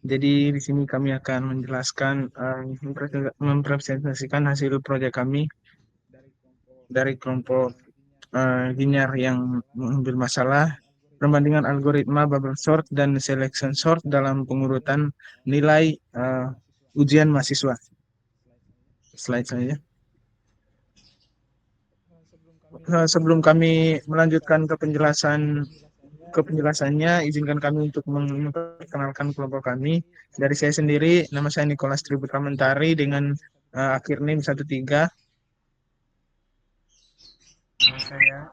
Jadi di sini kami akan menjelaskan, mempresentasikan hasil proyek kami dari kelompok Ginyar yang mengambil masalah perbandingan algoritma bubble sort dan selection sort dalam pengurutan nilai ujian mahasiswa. Slide saja. Sebelum kami melanjutkan ke penjelasannya, izinkan kami untuk memperkenalkan kelompok kami. Dari saya sendiri, nama saya Nicholas Triputra Mentari dengan akhir NIM 13. Nama saya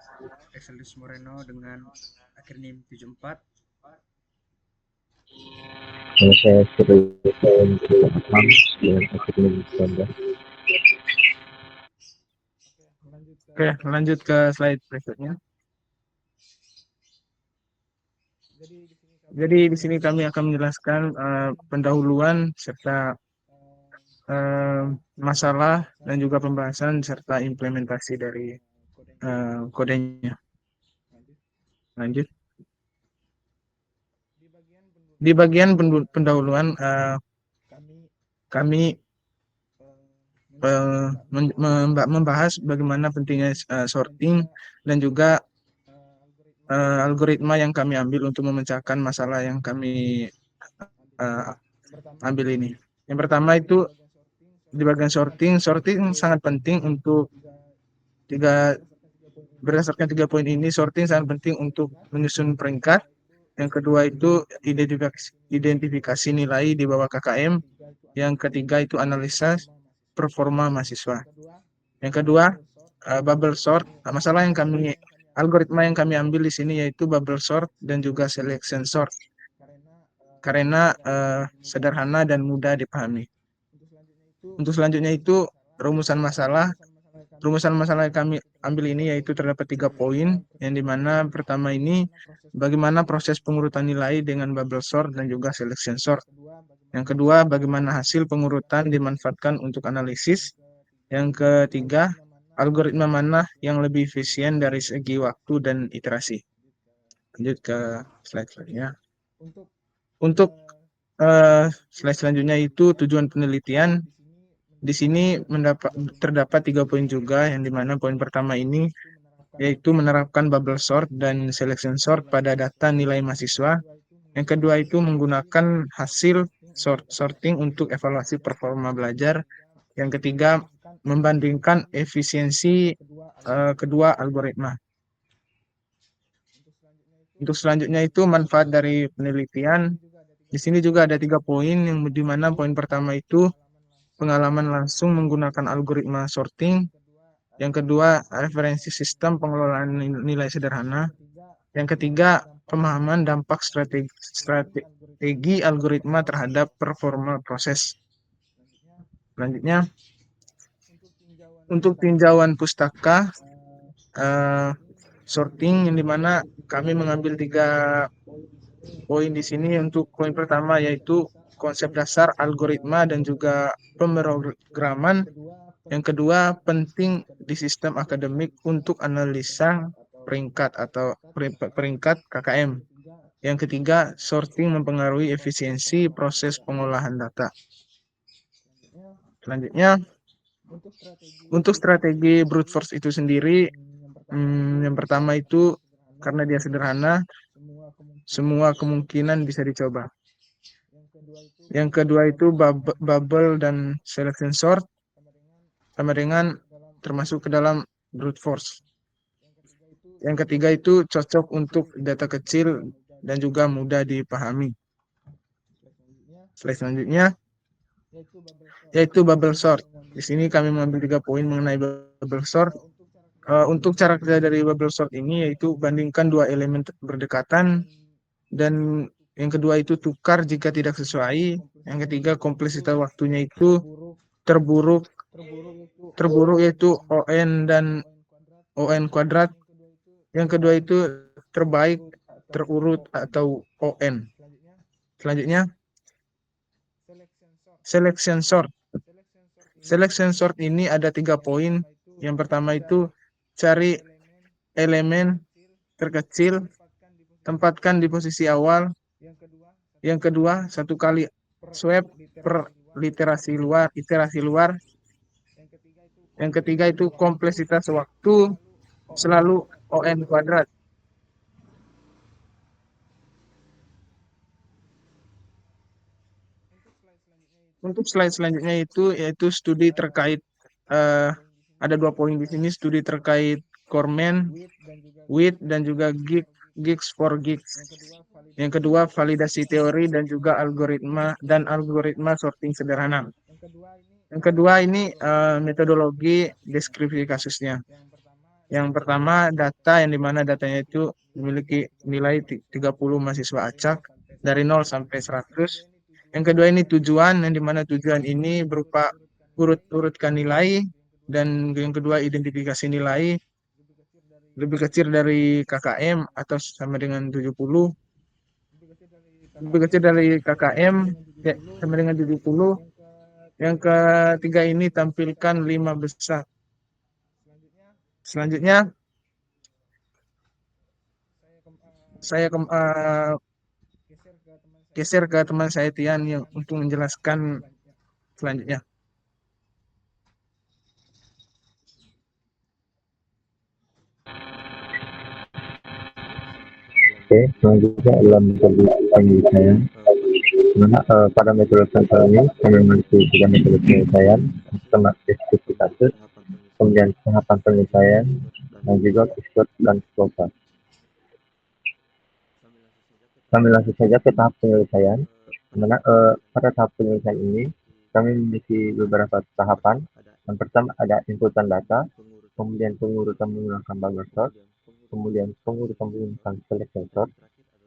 Exelius Moreno dengan akhir NIM 74. Nama saya Sri Akmal dengan akhir NIM 19. Oke, lanjut ke slide berikutnya. Jadi di sini kami akan menjelaskan pendahuluan serta masalah dan juga pembahasan serta implementasi dari kodenya. Lanjut. Di bagian pendahuluan kami membahas bagaimana pentingnya sorting dan juga algoritma yang kami ambil untuk memecahkan masalah yang kami uh, ambil ini. Yang pertama itu di bagian sorting sangat penting untuk berdasarkan 3 poin ini, sorting sangat penting untuk menyusun peringkat. Yang kedua itu identifikasi nilai di bawah KKM. Yang ketiga itu analisa performa mahasiswa. Yang kedua, bubble sort. Algoritma yang kami ambil di sini yaitu bubble sort dan juga selection sort. Karena sederhana dan mudah dipahami. Untuk selanjutnya itu rumusan masalah. Rumusan masalah yang kami ambil ini yaitu terdapat 3 poin, yang dimana pertama ini bagaimana proses pengurutan nilai dengan bubble sort dan juga selection sort. Yang kedua, bagaimana hasil pengurutan dimanfaatkan untuk analisis. Yang ketiga, algoritma mana yang lebih efisien dari segi waktu dan iterasi. Lanjut ke slide selanjutnya. Untuk slide selanjutnya itu tujuan penelitian. Di sini terdapat 3 poin juga, yang dimana poin pertama ini yaitu menerapkan bubble sort dan selection sort pada data nilai mahasiswa. Yang kedua itu menggunakan hasil sorting untuk evaluasi performa belajar. Yang ketiga, membandingkan efisiensi kedua algoritma. Untuk selanjutnya itu manfaat dari penelitian. Di sini juga ada 3 poin, yang dimana poin pertama itu pengalaman langsung menggunakan algoritma sorting. Yang kedua, referensi sistem pengelolaan nilai sederhana. Yang ketiga, pemahaman dampak strategi algoritma terhadap performa proses. Selanjutnya, untuk tinjauan pustaka sorting, yang dimana kami mengambil 3 poin di sini. Untuk poin pertama yaitu konsep dasar algoritma dan juga pemrograman. Yang kedua, penting di sistem akademik untuk analisa peringkat atau peringkat KKM. Yang ketiga, sorting mempengaruhi efisiensi proses pengolahan data. Selanjutnya, untuk strategi brute force itu sendiri, yang pertama itu karena dia sederhana, semua kemungkinan bisa dicoba. Yang kedua itu bubble dan selection sort sama dengan termasuk ke dalam brute force. Yang ketiga itu cocok untuk data kecil dan juga mudah dipahami. Slide selanjutnya yaitu bubble sort. Di sini kami mengambil 3 poin mengenai bubble sort. Untuk cara kerja dari bubble sort ini yaitu bandingkan 2 elemen berdekatan, dan yang kedua itu tukar jika tidak sesuai. Yang ketiga, kompleksitas waktunya itu terburuk yaitu ON dan ON kuadrat. Yang kedua itu terbaik terurut atau ON. Selanjutnya, selection sort. Selection sort ini ada 3 poin. Yang pertama itu cari elemen terkecil, tempatkan di posisi awal. Yang kedua, satu kali swab per iterasi luar. Yang ketiga itu kompleksitas waktu selalu ON kuadrat. Untuk slide selanjutnya itu yaitu studi terkait ada 2 poin di sini, studi terkait Cormen, WIT dan juga Gigs for Gigs. Yang kedua validasi teori dan juga algoritma sorting sederhana. Yang kedua ini metodologi deskripsi kasusnya. Yang pertama data yang dimana datanya itu memiliki nilai 30 mahasiswa acak dari 0 sampai 100. Yang kedua ini tujuan, yang dimana tujuan ini berupa urut-urutkan nilai. Dan yang kedua identifikasi nilai lebih kecil dari KKM atau sama dengan 70. Lebih kecil dari KKM ya, sama dengan 70. Yang ketiga ini tampilkan 5 besar. Selanjutnya saya geser ke teman saya Tian yang untuk menjelaskan selanjutnya. Oke, selanjutnya adalah metode penelitian. Mana pada metode sensor ini kami memiliki 3 metode penelitian, pertama deskripsi kasus, kemudian tahapan penelitian, dan juga expert dan flowchart. Kami langsung saja ke tahap penelitian. Mana pada tahap penelitian ini kami memiliki beberapa tahapan. Yang pertama ada inputan data, kemudian pengurutan menggunakan bubble sort, kemudian pengurutan menggunakan selection sort,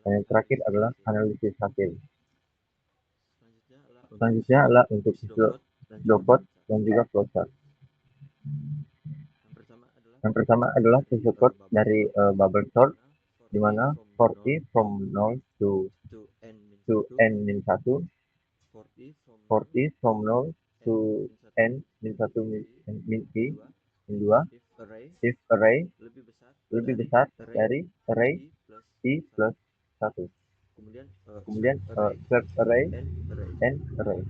dan yang terakhir adalah analisis hasil. Selanjutnya adalah untuk dopot dan juga flowchart. Yang pertama adalah code dari bubble sort, di mana 40 from 0 to n-1, 40 from 0 to n-1 min i, min 2, if array lebih besar dari array i plus 1. Kemudian swap array and array.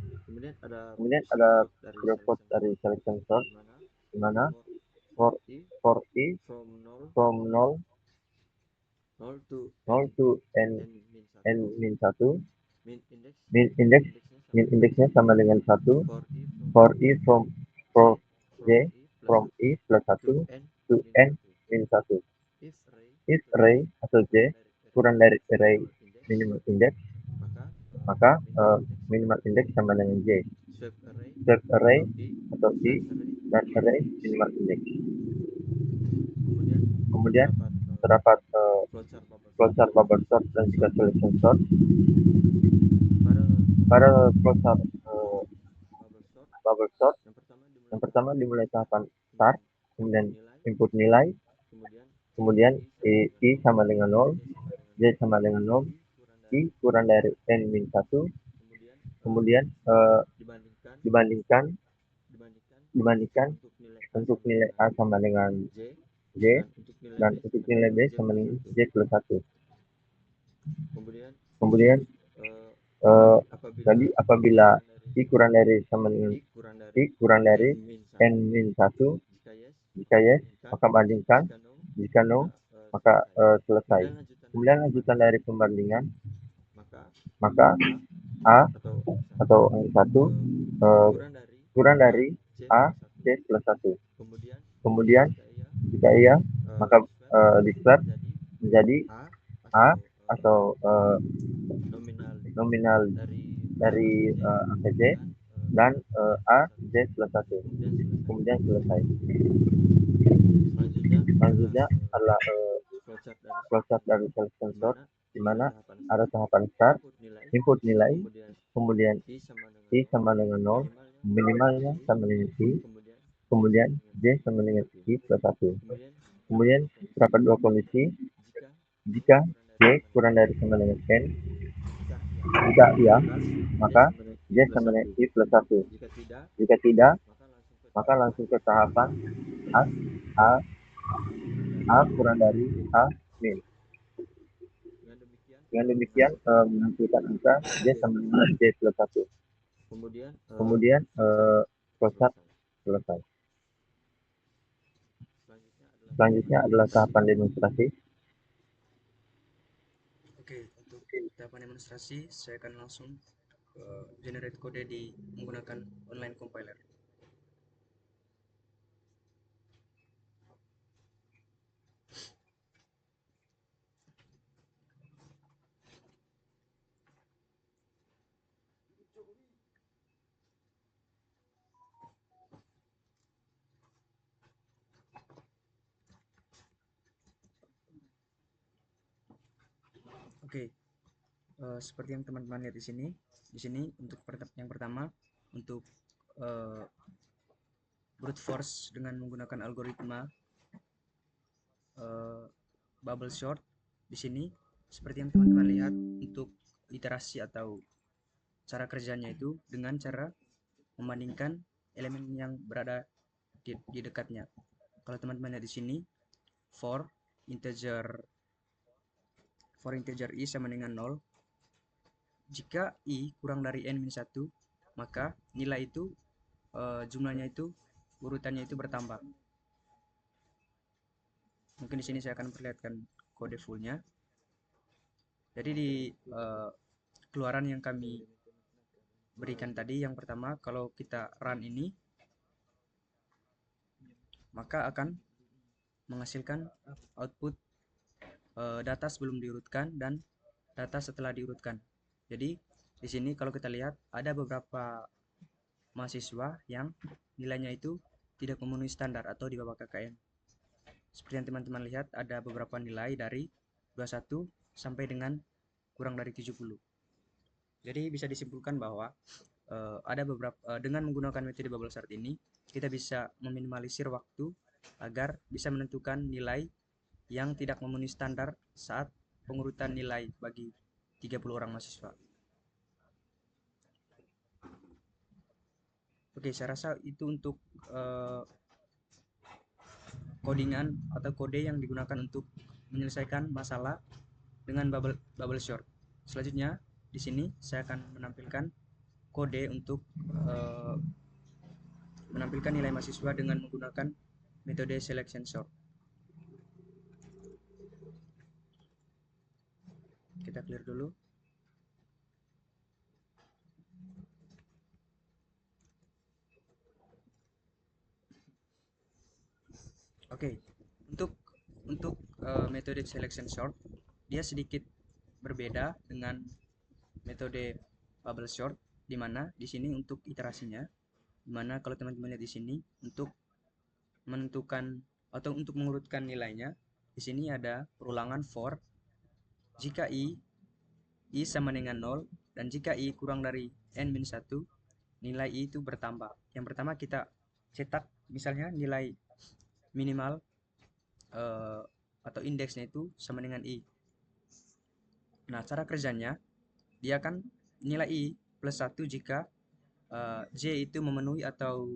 Kemudian ada dopot dari selection sort, di mana for i from 0 to n min 1, min indeksnya sama dengan 1, for i from j from i plus 1 to n min 1. If array atau j kurang dari array minimal index, maka minimal index sama dengan j. Swap array atau i dan array minimal index. Kemudian terdapat flowchart bubble sort dan juga selection sort. Pada flowchart bubble sort, yang pertama dimulai tahapan start, kemudian input nilai, kemudian i sama dengan 0, j sama dengan 0, i kurang dari n min 1, kemudian dibandingkan untuk nilai a sama dengan j, dan untuk nilai b sama dengan j plus 1. Kemudian tadi apabila i kurang dari n min 1, jika yes maka bandingkan, jika no maka selesai. Kemudian lanjutan dari pembandingan, maka a atau n1 kurang dari a j plus 1. Kemudian jika iya maka declare menjadi a atau nominal dari angka j dan a j plus 1. Kemudian selesai. Selanjutnya adalah flowchart dari selection sort, di mana ada tahapan start, input nilai, kemudian i sama dengan 0, minimalnya sama dengan i, kemudian j sama dengan i plus 1. Kemudian terdapat 2 kondisi, jika j kurang dari sama dengan n, jika iya maka j sama dengan i plus 1. Jika tidak maka langsung ke tahapan a kurang dari a min. Dengan demikian menghasilkan angka J sama dengan J plus 1. Kemudian flowchart selesai. Selanjutnya adalah tahapan demonstrasi. Oke, untuk tahapan demonstrasi saya akan langsung generate kode menggunakan online compiler. Oke, seperti yang teman-teman lihat di sini. Di sini untuk yang pertama untuk brute force dengan menggunakan algoritma bubble sort. Di sini seperti yang teman-teman lihat untuk iterasi atau cara kerjanya itu dengan cara membandingkan elemen yang berada di dekatnya. Kalau teman-teman lihat di sini for integer i sama dengan 0, jika i kurang dari n-1 maka nilai itu jumlahnya itu urutannya itu bertambah. Mungkin di sini saya akan perlihatkan kode fullnya. Jadi di keluaran yang kami berikan tadi, yang pertama kalau kita run ini maka akan menghasilkan output data sebelum diurutkan dan data setelah diurutkan. Jadi di sini kalau kita lihat ada beberapa mahasiswa yang nilainya itu tidak memenuhi standar atau di bawah KKM. Seperti yang teman-teman lihat ada beberapa nilai dari 21 sampai dengan kurang dari 70. Jadi bisa disimpulkan bahwa ada beberapa dengan menggunakan metode bubble sort ini kita bisa meminimalisir waktu agar bisa menentukan nilai yang tidak memenuhi standar saat pengurutan nilai bagi 30 orang mahasiswa. Oke, saya rasa itu untuk codingan atau kode yang digunakan untuk menyelesaikan masalah dengan bubble sort. Selanjutnya di sini saya akan menampilkan kode untuk menampilkan nilai mahasiswa dengan menggunakan metode selection sort. Kita clear dulu. Oke, untuk metode selection sort dia sedikit berbeda dengan metode bubble sort, di mana di sini untuk iterasinya, di mana kalau teman-teman lihat di sini untuk menentukan atau untuk mengurutkan nilainya, di sini ada perulangan for jika i sama dengan 0 dan jika i kurang dari n-1 nilai i itu bertambah. Yang pertama kita cetak misalnya nilai minimal atau indeksnya itu sama dengan i. Nah, cara kerjanya dia akan nilai i plus 1 jika j itu memenuhi atau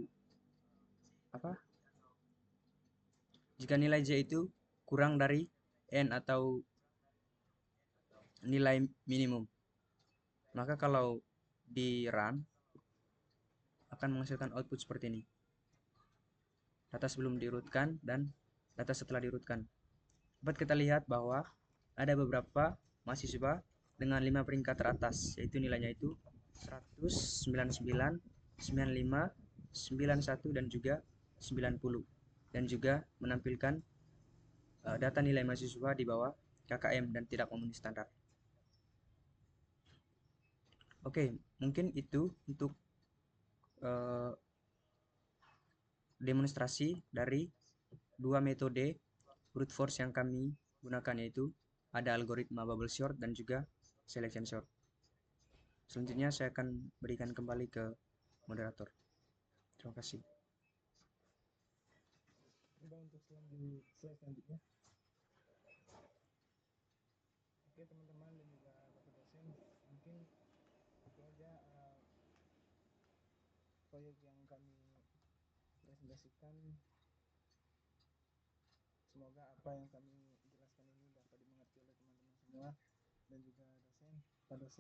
apa? Jika nilai j itu kurang dari n atau nilai minimum. Maka kalau di run akan menghasilkan output seperti ini. Data sebelum diurutkan dan data setelah diurutkan. Dapat kita lihat bahwa ada beberapa mahasiswa dengan 5 peringkat teratas, yaitu nilainya itu 100, 99, 95, 91 dan juga 90, dan juga menampilkan data nilai mahasiswa di bawah KKM dan tidak memenuhi standar. Oke, mungkin itu untuk demonstrasi dari dua metode brute force yang kami gunakan, yaitu ada algoritma bubble sort dan juga selection sort. Selanjutnya saya akan berikan kembali ke moderator. Terima kasih. Untuk slide selanjutnya. Oke teman-teman dan juga Bapak dosen, mungkin itu aja proyek yang kami presentasikan. Semoga apa yang kami jelaskan ini dapat dimengerti oleh teman-teman semua. dan juga dosen, Pak dosen.